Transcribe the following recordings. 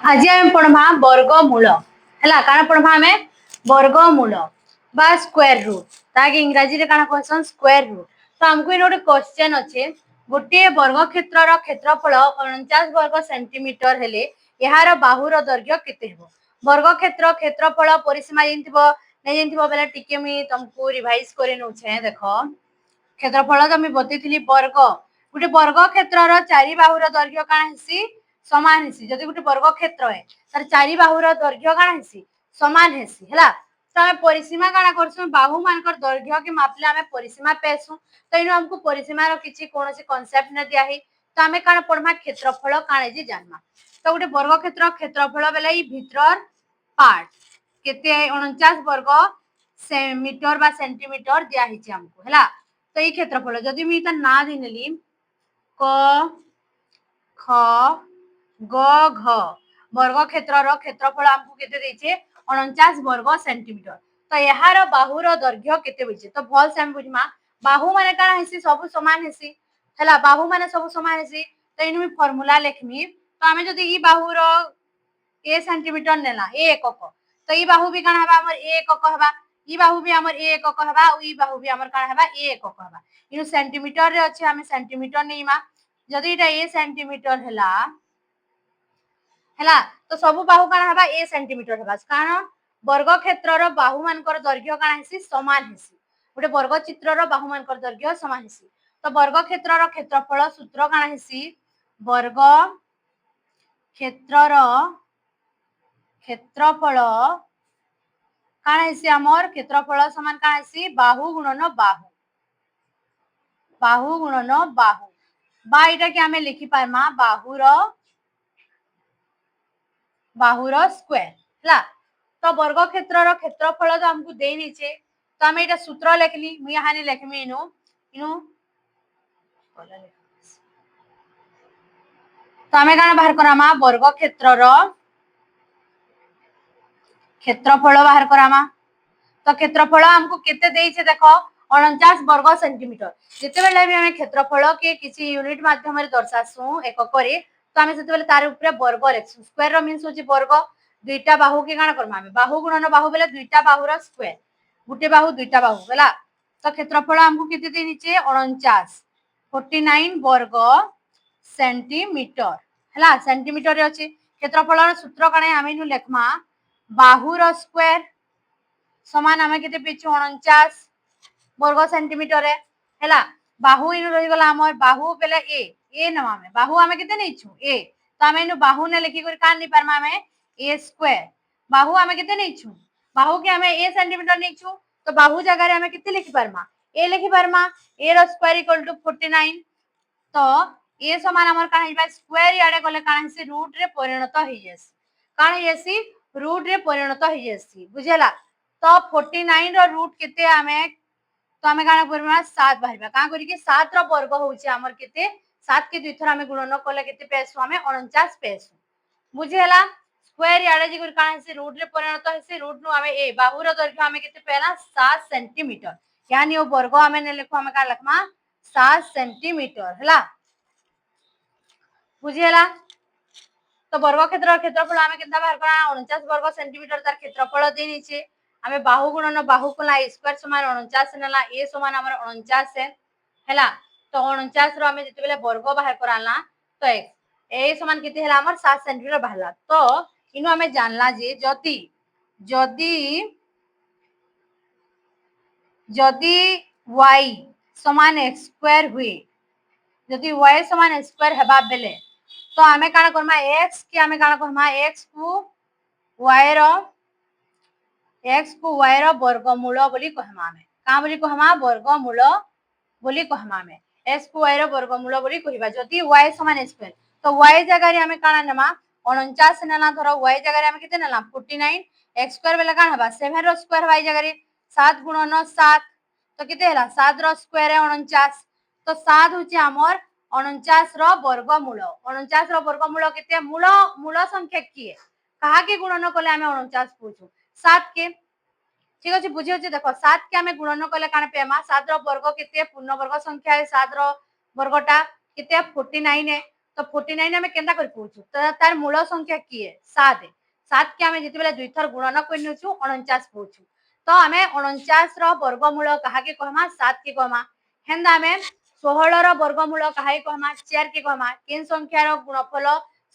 आज आम पढ़वा वर्गमूल है कण पढ़वा आम वर्गमूल बा स्क्वायर रूट ताकि इंग्राजी रे काना कहसन स्क्वायर रूट। तो हमको इन गोटे क्वेश्चन अच्छे गोटे वर्ग क्षेत्र क्षेत्रफल 49 वर्ग सेंटीमीटर हेले यार बाहुर दैर्घ्य केते हेबो। वर्ग क्षेत्र क्षेत्रफल परिसीमा जानथिबो नै जानथिबो बेले टिके मी तुमको रिवाइज करे नउछे। देखो क्षेत्रफल तो मैं बतैथिली वर्ग गोटे वर्ग क्षेत्र चारि बाहुर दैर्घ्य काना हेसी समान हेसी। जदि गोटे वर्ग क्षेत्र है तार चारि बाहुर दैर्घ्य काना हेसी समान हेसी हैला। तो आम परिसीमा काना करसु बाहु मानकर दैर्घ्य के मापले आम परिसीमा पेसु। तो इनो हमको परिसीमार किछि कोनोसी कांसेप्ट न दिया है। तो आम काना पढ़मा क्षेत्रफल काना जे जानमा। तो गोटे वर्ग क्षेत्र क्षेत्रफल बेले ई भितर पार्ट केते 49 वर्ग मीटर बा सेंटीमीटर दिया हिची हमको हैला। तो ई क्षेत्रफल जदि मी त ना दिनेली क ख ग घ वर्ग क्षेत्र क्षेत्रफल हमको केते देइछे 49 वर्ग सेंटीमीटर। तो यार बाहुर दैर्घ्य केते होइछे तो भल से हम बुझमा बाहु माने काना हेसी सब समान हेसी हैला। बाहु माने सब समान हेसी तो इनु फार्मूला लिखमी। तो हमें जदि ई बाहुर ए सेंटीमीटर नेला ए एकक तो ई बाहु भी काना हबा हमर ए एकक हबा ई बाहु भी हमर ए एकक हबा ई बाहु भी हमर काना हबा ए एकक हबा। इनु सेंटीमीटर रे अछि हमें सेंटीमीटर नेइमा जदि इटा ए सेंटीमीटर हैला हैला तो सब बाहु काना हबा ए सेंटीमीटर हबा कारण वर्ग क्षेत्र बाहु मानकर दैर्घ्य काना हेसी समान हेसी। गोटे वर्ग चित्र बाहु मानकर दैर्घ्य समान हेसी। तो वर्ग क्षेत्र क्षेत्रफल सूत्र काना हेसी वर्ग क्षेत्र क्षेत्रफल काना हेसी हमर क्षेत्रफल समान काना हेसी बाहु गुणन बाहु बाहु गुणन बाहु बा इटा के हमें लिखि पारमा बाहुर स्क्वायर हैला। तो वर्ग क्षेत्र क्षेत्रफल तो हमको दे नीचे तो हमें इटा सूत्र लिखली मु यहाँ ने लिखमी इनु इनु तो हमें काना बाहर करामा वर्ग क्षेत्र क्षेत्रफल बाहर करामा। तो क्षेत्रफल हमको केते देइछे देखो 49 वर्ग सेंटीमीटर। जेते बेले भी हमें क्षेत्रफल के किछि यूनिट माध्यम रे दर्शासु एकक रे तो हमें सेते बेले तार ऊपर वर्ग लिखसु। स्क्वायर रो मींस होची वर्ग दुईटा बाहु के काना करमा हमें बाहु गुणन बाहु बेले दुईटा बाहुर स्क्वायर गुटे बाहु दुईटा बाहु हैला। तो क्षेत्रफल हमको केते दे नीचे 49 वर्ग सेंटीमीटर हैला सेंटीमीटर रे अछि। क्षेत्रफल सूत्र काना हमें नु लिखमा बाहुर स्क्वायर समान हमें केते पेछु 49 वर्ग सेंटीमीटर है हैला। बाहु इनु रहि गला हमर बाहु बेले ए नवा में बाहु हमें केते नेछु ए तो हमें इनु बाहु ने लिखि कर कान नि परमा हमें ए स्क्वायर बाहु हमें केते नेछु बाहु के हमें ए सेंटीमीटर नेछु तो बाहु जगह रे हमें केते लिखि परमा ए लिखि परमा ए रो स्क्वायर इक्वल टू 49। तो ए समान हमर कान हिबा स्क्वायर याडे गले कान से रूट रे परिणत होई जेसी कान हेसी रूट रे परिणत होई जेसी बुझेला। तो 49 रो रूट केते हमें तो हमें काना करबा 7 बाहिबा का करी के 7 रो वर्ग होउची हमर केते 7 के दुई थर हमें गुणन करले केते पेसु हमें 49 पेसु बुझेला। स्क्वायर याडे जी काना से रूट रे परिणत हेसी रूट नु हमें ए बाहु रो दैर्घ्य हमें केते पेला 7 सेंटीमीटर यानी ओ वर्ग हमें ने लिखो हमें का लिखमा 7 सेंटीमीटर हैला बुझेला। तो वर्ग क्षेत्र क्षेत्रफल हमें केता बाहर करा 49 वर्ग सेंटीमीटर तार क्षेत्रफल दे नीचे हमें बाहु गुणन बाहु कोला स्क्वायर समान 49 नेला ए समान हमर 49 है हैला। तो 49 रो हमें जते बेले वर्ग बाहर कराला तो ए समान केते हैला हमर 7 सेंटीमीटर बाहरला। तो इनो हमें जानला जे जदी y समान x स्क्वायर हुए जदी y समान x स्क्वायर हेबा बेले तो हमें काना करमा x के हमें काना करमा x को y रो वर्गमूल बोली कहमा हमें का बोली कहमा वर्गमूल बोली कहमा हमें x को y रो वर्गमूल बोली कहिबा। जदी y समान x स्क्वायर तो y जगह रे हमें काना नेमा 49 नेला धरो y जगह रे हमें केते नेला 49 x स्क्वायर बेले काना हबा 7 रो स्क्वायर y जगह रे 7 गुणन 7 तो केते हैला 7 रो स्क्वायर है 49 तो 7 होची हमर 49 रो वर्गमूल 49 रो वर्गमूल केते मूल संख्या किए कहा के गुणन कले हमें 49 पूछू 7 के ठीक अछि बुझियो जे देखो 7 के हमें गुणन कले काना पेमा 7 रो वर्ग केते पूर्ण वर्ग संख्या है 7 रो वर्गटा केते 49 है तो 49 आम केन्ता कर पाउछु तो तार मूल संख्या किए 7 7 के आम जिते दुई थर गुणन कर 49 पाउछु तो आम 49 वर्गमूल कहा के कहमा 7 के कहमा हेन्दा आम 16 वर्गमूल कहा कहमा 4 के कहमा केन संख्यार गुणफल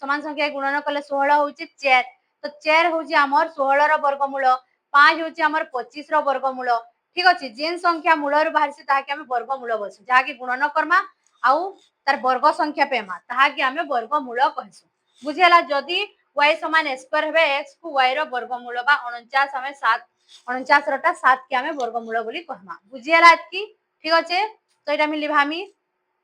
समान संख्या गुणन कले 16 होउची 4 तो 4 होउची हमर 16 वर्गमूल 5 होउची हमर 25 वर्गमूल ठीक अछि जेन संख्या मूलर बाहरसी ताके हम वर्गमूल बसु जहा कि गुणन करमा आउ तार वर्ग संख्या पेमा ताहा कि आमे वर्गमूल कहसु बुझेला जदी y समान स्क्वायर हेबे x को y रो वर्गमूल बा 49 हमें 7 49 रटा 7 के आमे वर्गमूल बोली कहमा बुझेला कि ठीक अछि तो एटा मी लिभामी